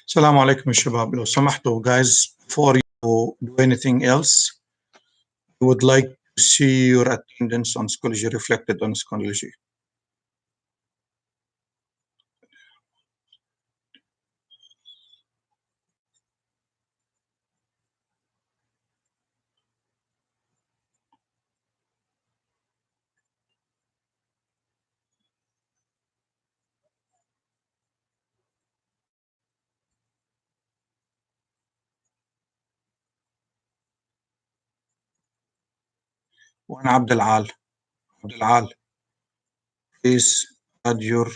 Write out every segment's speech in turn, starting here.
السلام عليكم يا شباب. لو سمحتوا guys, before you do anything else, we would like to see your attendance on Schoology reflected on Schoology. وأنا عبد العال. Please add your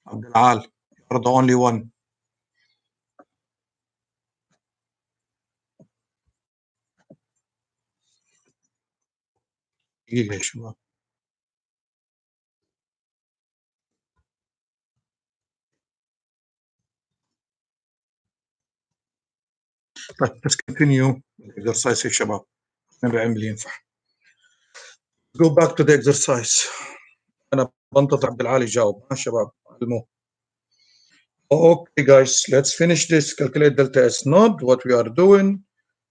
عبد العال. You're the only one. دقيقة يا شباب. Let's continue with the exercise يا شباب. نبي عمل ينفع. Go back to the exercise. أنا بنتظر عبد العال يجاوب. ها شباب علموه. Okay guys, let's finish this. Calculate delta S node, what we are doing,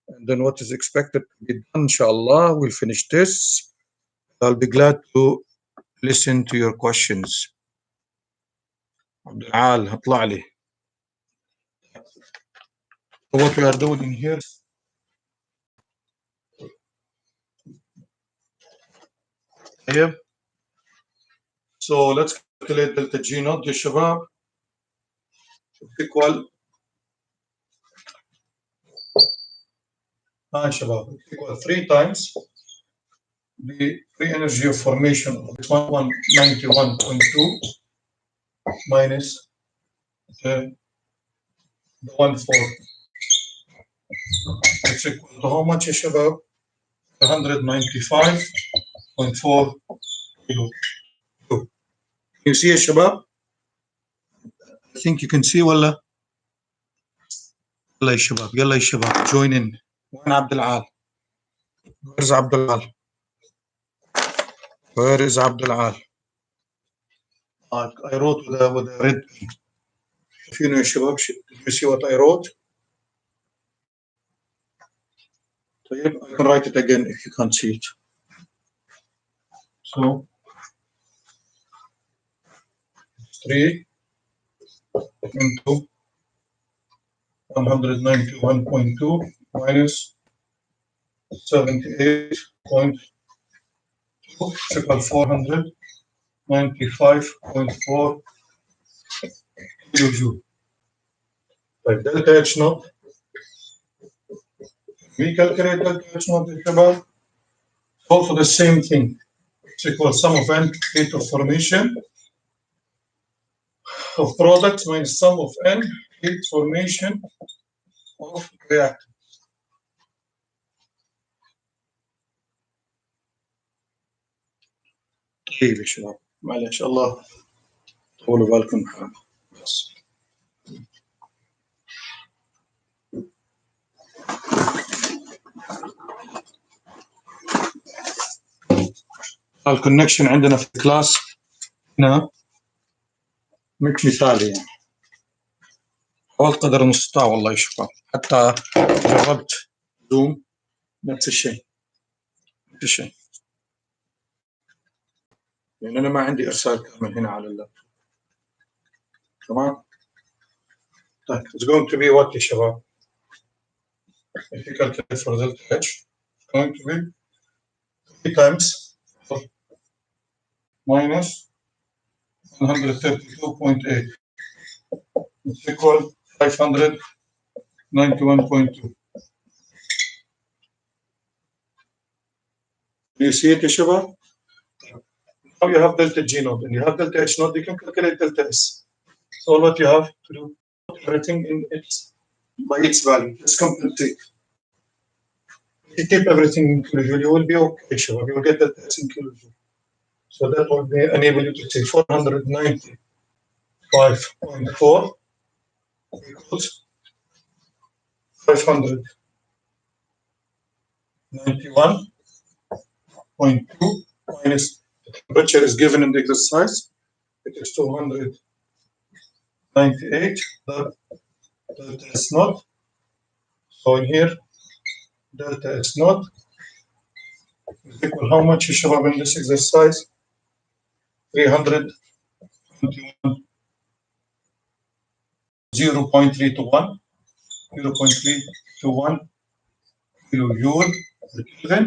and then what is expected to be done. Inshallah, we'll finish this. I'll be glad to listen to your questions. عبد العال اطلع لي. What we are doing in here. طيب. So let's calculate delta G naught يا شباب. Equal. يا شباب. Equal 3 times the free energy of formation of 1191.2 minus the 1/4. It's equal to how much يا شباب? 195.4 kilo. You see يا شباب? I think you can see ولا؟ يلا يا شباب يلا يا شباب join in. وين عبد العال؟ Where's عبد العال؟ Where is عبد العال؟ I wrote with a red pen. شايفينه يا شباب؟ You see what I wrote? طيب I can write it again if you can't see it. So 3 into 191.2 minus 78.2 equal 495.4 kilojoule. طيب delta H naught. We calculate delta H naught يا شباب. Also the same thing. It's equal sum of n rate of formation of products minus sum of n rate formation of reactants. طيب يا شباب معلش الله طولوا بالكم بس. الكونكشن عندنا في الكلاس هنا مش مثالي يعني. حاولت قدر المستطاع والله يا شباب، حتى جربت زوم نفس الشيء يعني أنا ما عندي إرسال كامل هنا على اللاب. تمام. طيب it's going to be what يا شباب؟ if you calculate for delta H it's going to be 3 times minus 132.8 it's equal 591.2. You see it يا شباب؟ Now you have delta G naught and you have delta H naught, you can calculate delta S. So what you have to do, put everything in its by its value. Let's compensate. If you keep everything in kilojoule, you will be okay, Shabab. You will get delta S in kilojoule. So that will enable you to say 495.4 equals 591.2 minus the temperature is given in the exercise. It is 298. Delta S naught. So in here, delta S naught is equal how much, Shabab, in this exercise? 321, 0.321 kilojoule per Kelvin.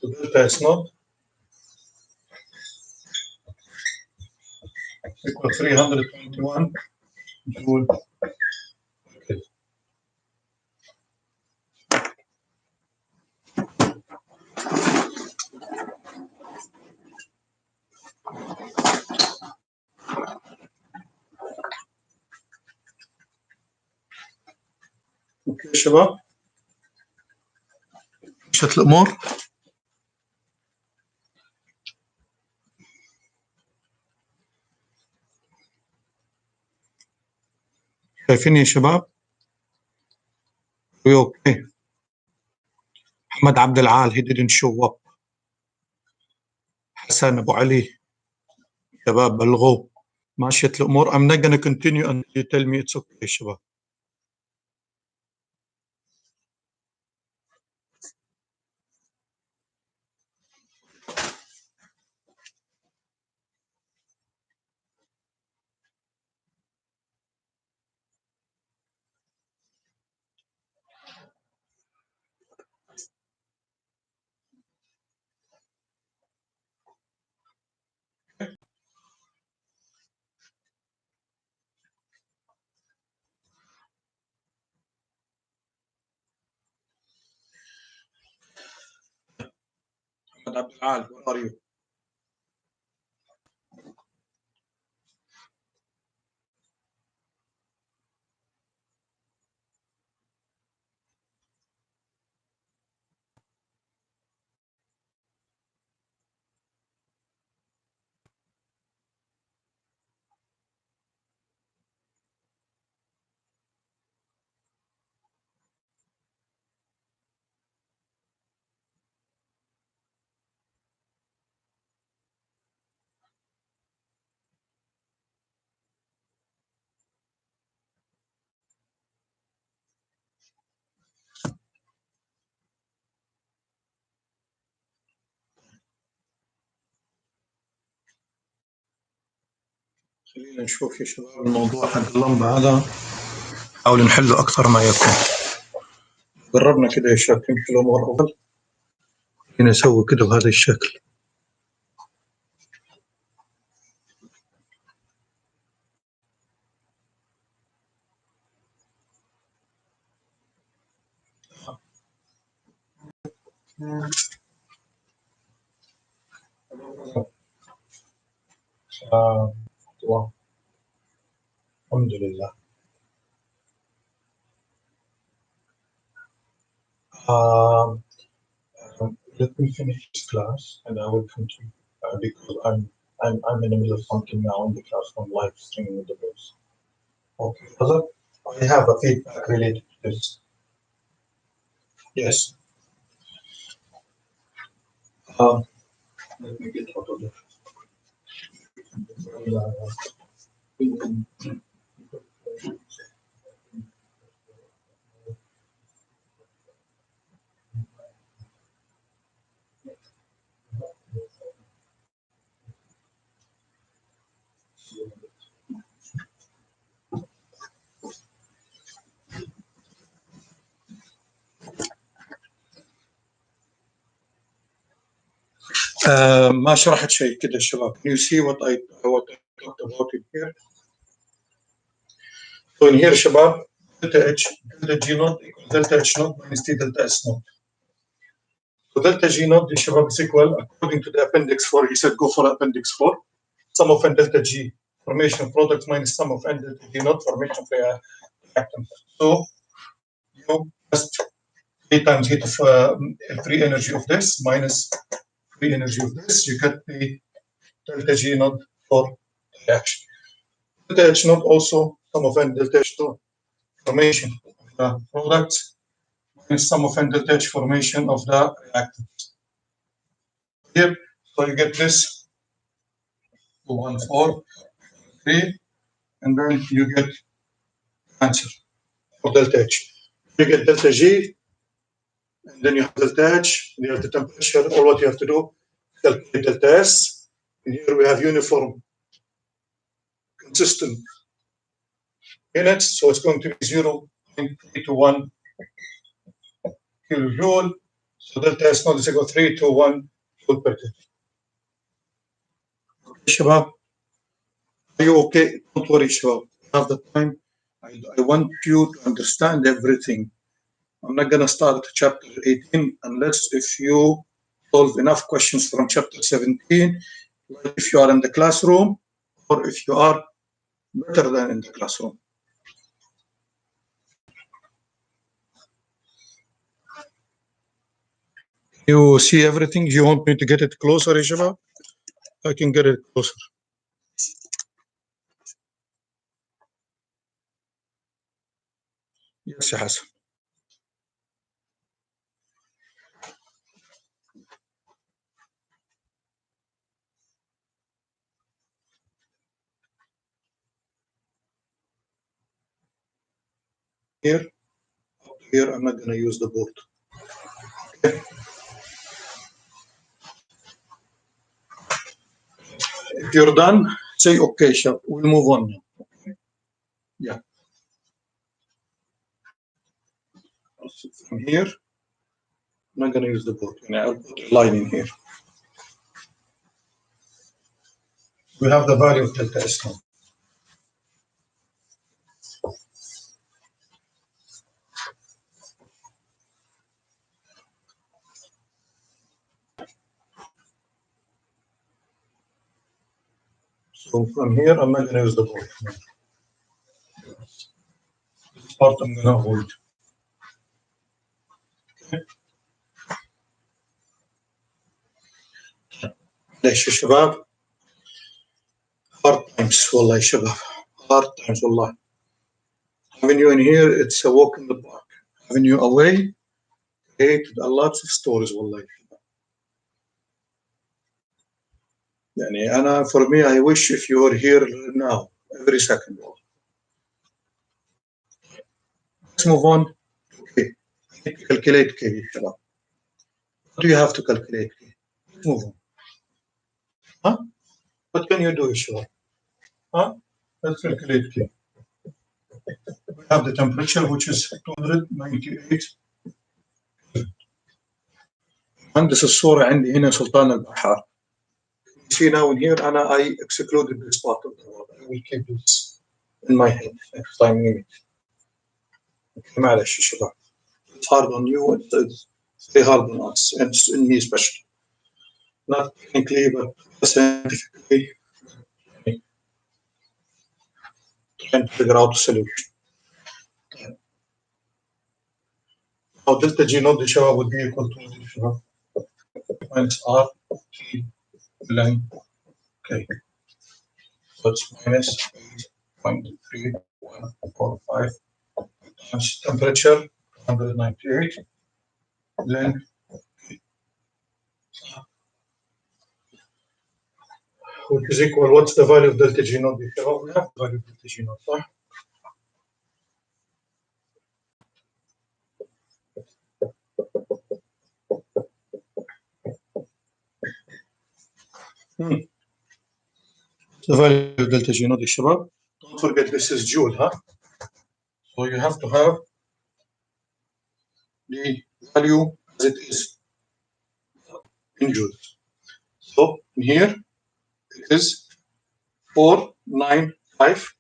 So delta S naught equal 321 joule per Kelvin. اوكي شباب، مشت الامور. شايفين يا شباب؟ اوكي. محمد عبد العال he didn't show up. حسن ابو علي، شباب بلغوا. ماشية الامور. I'm not gonna continue until you tell me it's okay شباب. محمد عبد العال where are you؟ خلينا نشوف يا شباب الموضوع حق اللمبة هذا، نحاول نحله أكثر ما يكون. قربنا كده يا شباب تمشي الأمور أفضل. خلينا نسوي كده بهذا الشكل. الحمد لله. Let me finish this class and I will continue because I'm in the middle of something now in the classroom live streaming with the boys. Okay, Hazrat, I have a feedback related to this. Yes. Let me get out of there. ما شرحت شيء كده الشباب. Can you see what I talked about it here? So in here شباب delta H delta G naught equals delta H naught minus T delta S naught. So delta G naught شباب is equal, according to the appendix 4, he said go for appendix 4, sum of n delta G formation product minus sum of n delta G naught formation reactant. So you just 3 times heat of free energy of this minus free energy of this, you get the delta G naught for reaction. Delta H naught also sum of n delta H naught formation of the product minus sum of n delta H formation of the reactant. Here, so you get this 2, 1, 4, 3, and then you get answer for delta H. You get delta G, and then you have delta H, and you have the temperature. All what you have to do, calculate delta S, and here we have uniform, consistent units, so it's going to be 0.321 kilojoule. So delta S naught is equal to 321 joule per kg. Okay, Shabab, are you okay? Don't worry, Shabab. Have the time. I want you to understand everything. I'm not going to start chapter 18 unless if you solve enough questions from chapter 17, like if you are in the classroom or if you are better than in the classroom. You see everything? Do you want me to get it closer, Ishaba? I can get it closer. Yes, Hassan. Here, here, I'm not going to use the board. Okay. If you're done, say okay, Shab. We'll move on now. Okay. Yeah. From here, I'm not going to use the board. I'll put a line in here. We have the value of delta S now. So from here, I'm not going to use the board. This part I'm going to avoid. Okay. ليش يا شباب؟ Hard times والله يا شباب. Hard times والله. Having you in here, it's a walk in the park. Having you away, created a lot of stories والله. يعني أنا for me, I wish if you were here now, every second. Let's move on. Okay. Calculate K, شباب. What do you have to calculate K? Let's move on. Huh? What can you do, Ishwa? Huh? Let's calculate K. We have the temperature, which is 298. مهندس الصورة عندي هنا سلطان البحار. You see now in here, I excluded this part of the word. I will keep this in my head next time we meet. Okay, معلش يا شباب. It's hard on you, it's very hard on us, and in me especially. Not technically, but scientifically, trying to figure out a solution. Now, delta G naught شباب would be equal to شباب minus R T line K. So it's minus 8.3145 times temperature 198 length K, which is equal. What's the value of delta G naught? We have the value of delta G naught. صح؟ The value of delta G naught, شباب. Don't forget this is joule, huh? So you have to have the value as it is in joules. So here it is 495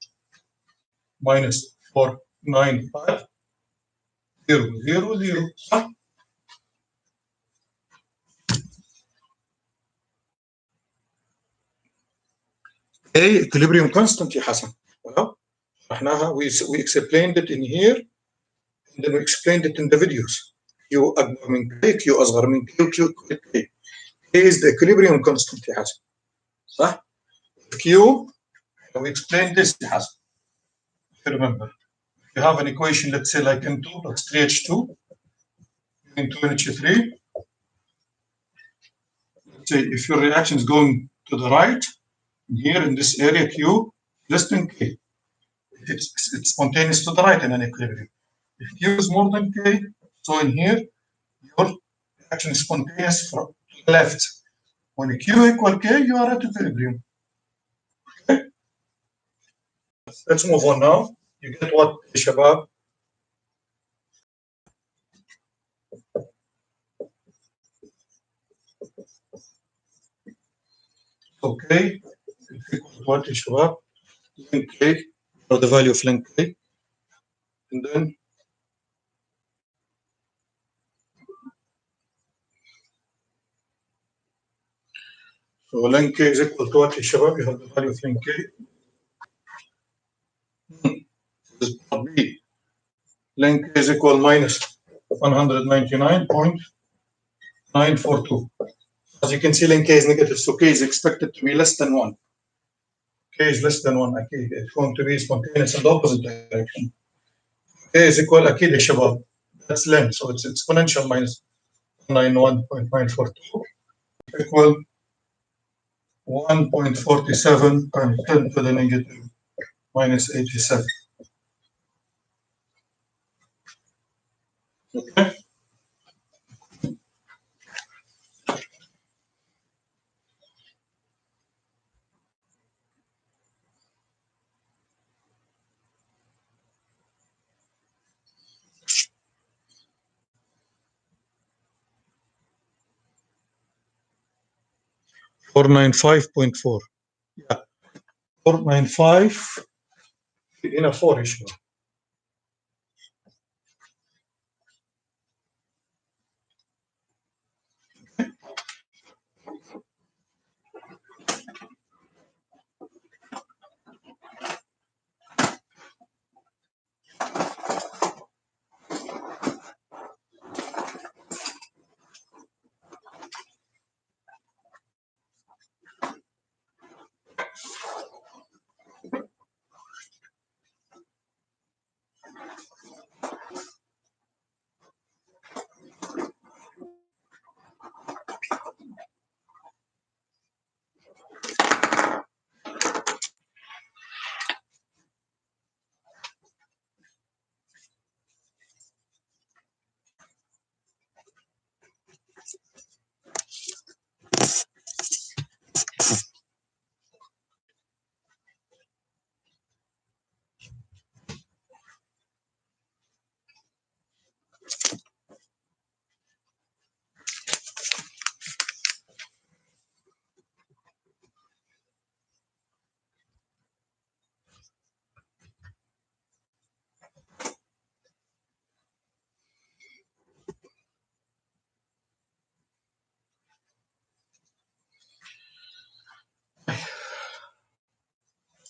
minus 495 0 0 0 صح؟ A equilibrium constant يا حسن. Well, شرحناها we explained it in here and then we explained it in the videos. Q أكبر من K, Q أصغر من K, Q equal K. K is the equilibrium constant يا حسن. صح؟ Q, we explained this يا حسن. If you remember. If you have an equation, let's say like N2 plus 3H2, N2 and H3. Let's say if your reaction is going to the right, here in this area Q less than K. It's spontaneous to the right in an equilibrium. If Q is more than K, so in here, your reaction is spontaneous from the left. When Q equal K, you are at equilibrium. Okay? Let's move on now. You get what, Shabab? Okay. What, Shabab? Ln K, or the value of ln K. And then so ln K is equal to what, Shabab? You have the value of ln K. This is part B. Ln K is equal minus 199.942. As you can see, ln K is negative, so K is expected to be less than 1. K is less than 1, أكيد. It's going to be spontaneous in the opposite direction. K is equal, أكيد يا شباب. That's ln, so it's exponential minus 191.942 equal 1.47 times 10 to the negative minus 87. Okay? $495.4. Yeah. 495 in a 4 issue.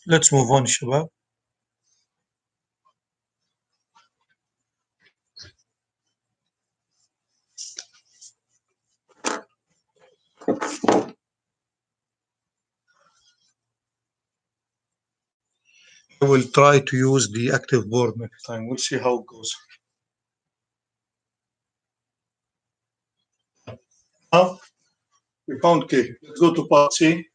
Let's move on, Shabab. I will try to use the active board next time. We'll see how it goes. Now, we found K. Let's go to part C.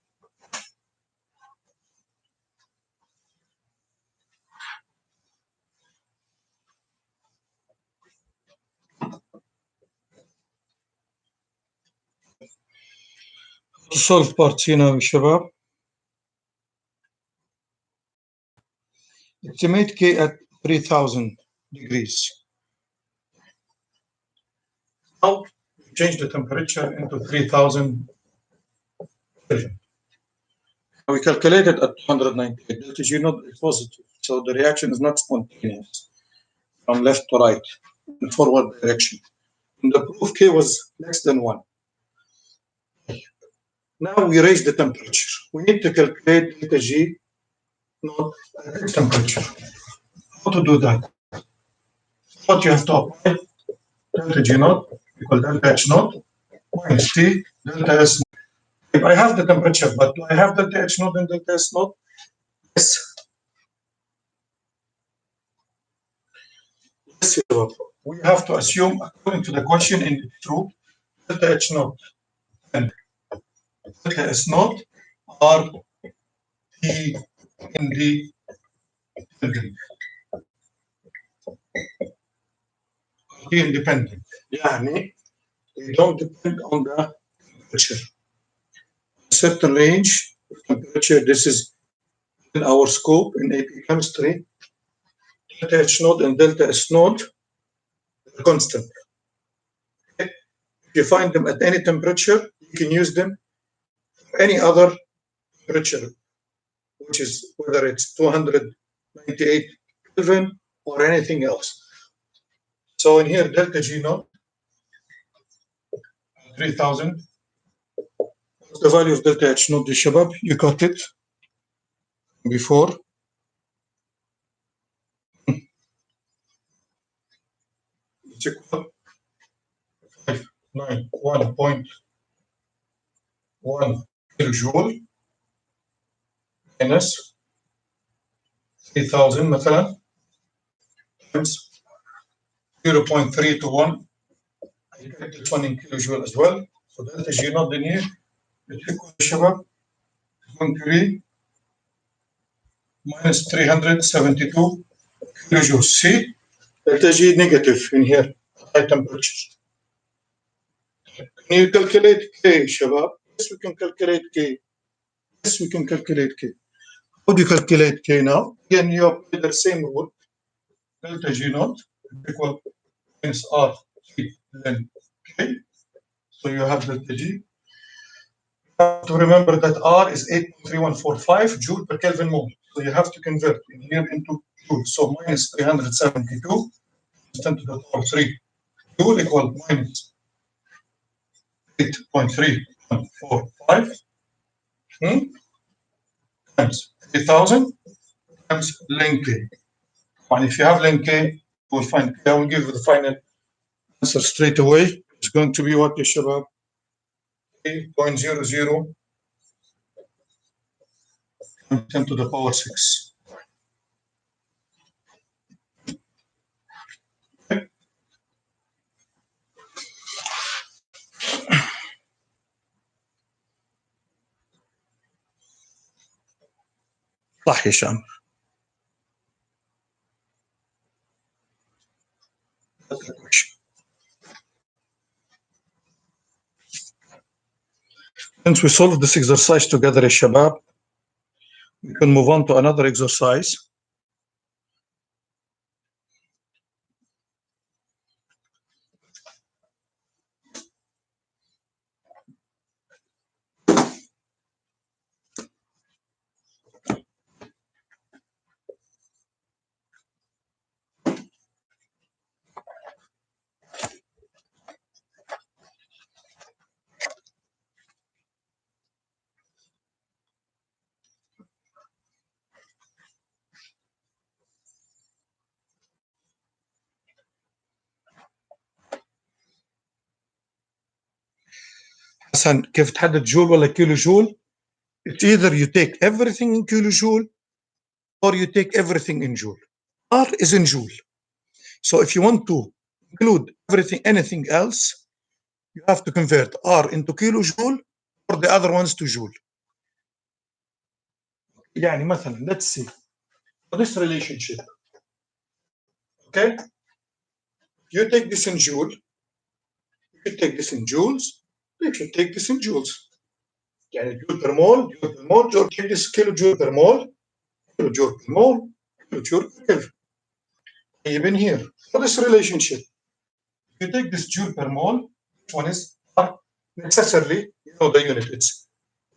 To solve part C now, Shabab. Estimate K at 3000 degrees. Now, change the temperature into 3000 Kelvin. We calculated at 298. Delta G naught is positive, so the reaction is not spontaneous from left to right in forward direction. And the proof K was less than 1. Now we raise the temperature. We need to calculate delta G naught at this temperature. How to do that? What you have to apply delta G naught equal delta H naught minus T delta S naught. If I have the temperature, but do I have delta H naught and delta S naught? Yes. Yes, we have to assume, according to the question in the true, delta H naught and delta S naught are T in the building. Independent. يعني they don't depend on the temperature. A certain range of temperature, this is in our scope in AP chemistry, delta H naught and delta S naught are constant. Okay? If you find them at any temperature, you can use them for any other temperature, which is whether it's 298 Kelvin or anything else. So in here, delta G naught, 3000. What's the value of delta H naught, Shabab? You got it before. It's equal 591.1 kilojoule minus 3000 مثلا times 0.3 to 1. I get this one in kilojoule as well. So delta G naught in here, it's equal to Shabab, it's going to be minus 372 kilojoules. See, delta G negative in here, high temperature. Can you calculate K, Shabab? Yes, we can calculate K. Yes, we can calculate K. How do you calculate K now? Again, you apply the same rule. Delta G naught equal minus R then K. So you have delta G. You have to remember that R is 8.3145 joule per Kelvin mole. So you have to convert in here into joule. So minus 372 10 to the power 3 joule equal minus 8.345 times 3000 times ln K. And if you have ln K, we'll find K. I will give you the final answer straight away. It's going to be what, Shabab? 8.00 10 to the power 6. Okay. صح يا شام. That's the question. Since we solved this exercise together, Shabab, we can move on to another exercise. حسن كيف تحدد جول ولا كيلو جول؟ It's either you take everything in kilojoule or you take everything in joule. R is in joule. So if you want to include everything, anything else, you have to convert R into kilojoule or the other ones to joule. يعني مثلا, let's see, for this relationship, okay? You take this in joule, you take this in joules, you can take this in joules. يعني joule per mole, or take this kilojoule per mole, kilojoule per mole, kilojoule per Kelvin. Even here, for this relationship, you take this joule per mole, which one is R, necessarily, you know the unit, it's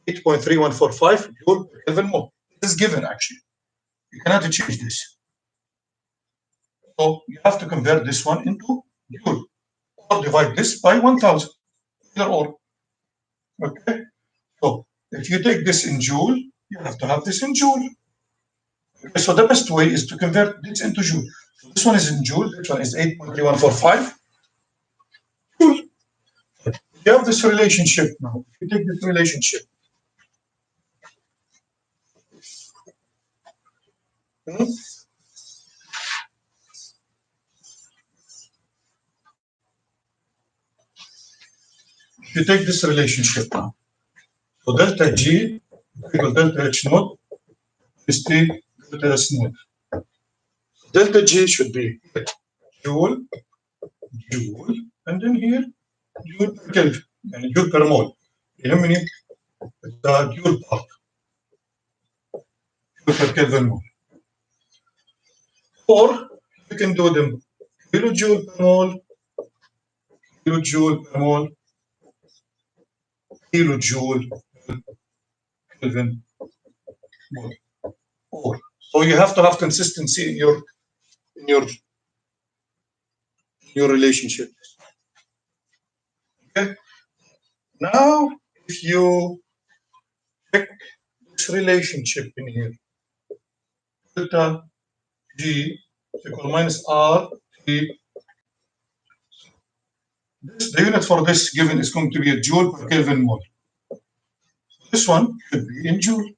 8.3145 joule per Kelvin mole. This is given actually. You cannot change this. So you have to convert this one into joule or divide this by 1000. Either or. Okay. So if you take this in joule, you have to have this in joule. Okay, so the best way is to convert this into joule. So this one is in joule, this one is 8.3145 joule. You have this relationship now. If you take this relationship, if you take this relationship now, so delta G equal delta H naught is T delta S naught. Delta G should be joule, joule, and then here joule per Kelvin, and joule per mole. يهمني the joule part, joule per Kelvin mole. Or you can do them kilojoule per mole, kilojoule per mole, kilojoule per Kelvin mole. Or so you have to have consistency in your relationship. Okay. Now, if you check this relationship in here, delta G equal minus R T. The unit for this given is going to be a joule per Kelvin mole. This one should be in joule,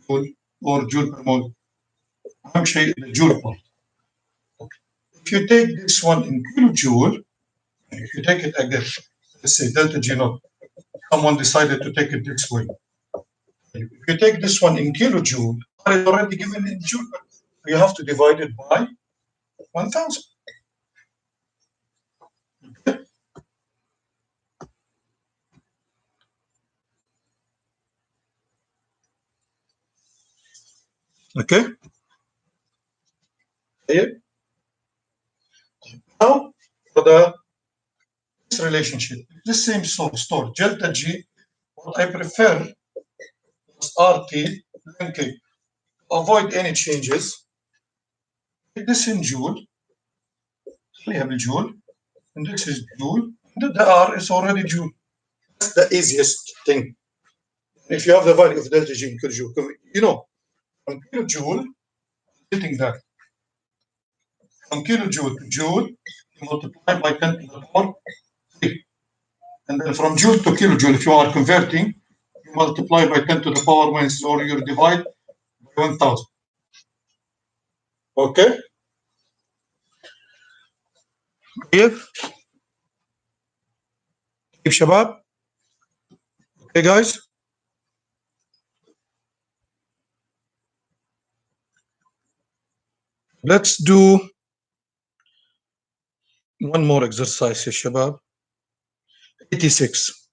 or joule per mole. I'm saying the joule part. If you take this one in kilojoule, if you take it again, let's say delta G naught, someone decided to take it this way. If you take this one in kilojoule, R is already given in joule. You have to divide it by 1000. Okay. Here. Now for this relationship, the same store delta G. What I prefer is RT linking. Avoid any changes. Take this in joule. We have a joule, and this is joule. And the R is already joule. That's the easiest thing. If you have the value of delta G in kilojoule, you know, from kilojoule, getting that. From kilojoule to joule, you multiply by 10 to the power 3. And then from joule to kilojoule, if you are converting, you multiply by 10 to the power minus, or you divide by 1000. Okay? كيف؟ كيف شباب؟ Okay guys? Let's do one more exercise يا شباب. 86.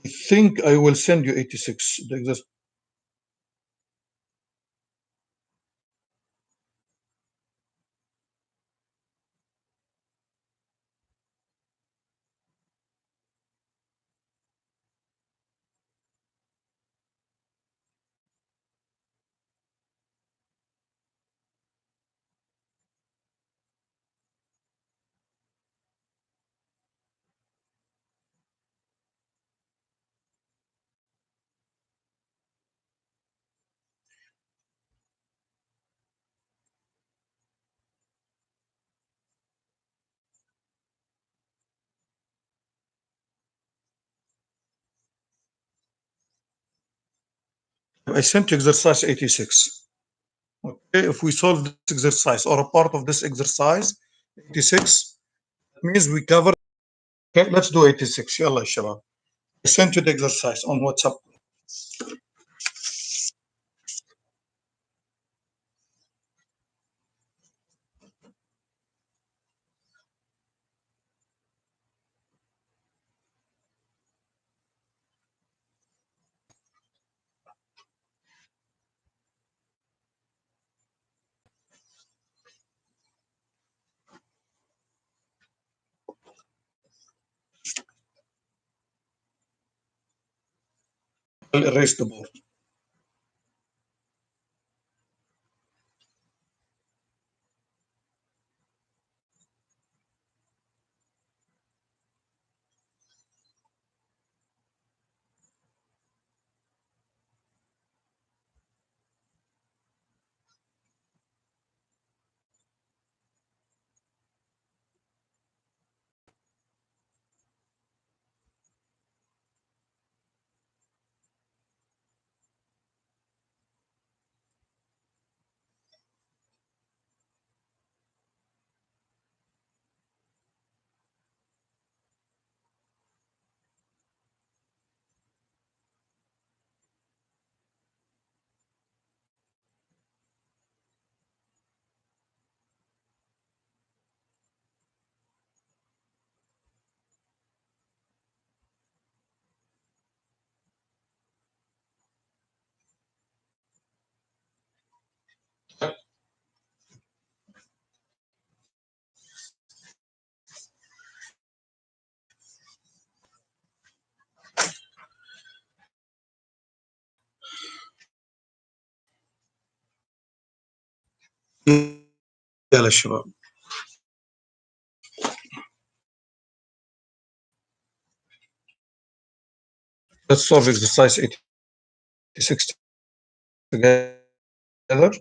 I think I will send you 86. The exercise. I sent you exercise 86. Okay, if we solve this exercise or a part of this exercise, 86, means we cover. Okay, let's do 86. يلا يا شباب. I sent you the exercise on WhatsApp. erase the board. يلا الشباب. Let's solve exercise 86 together.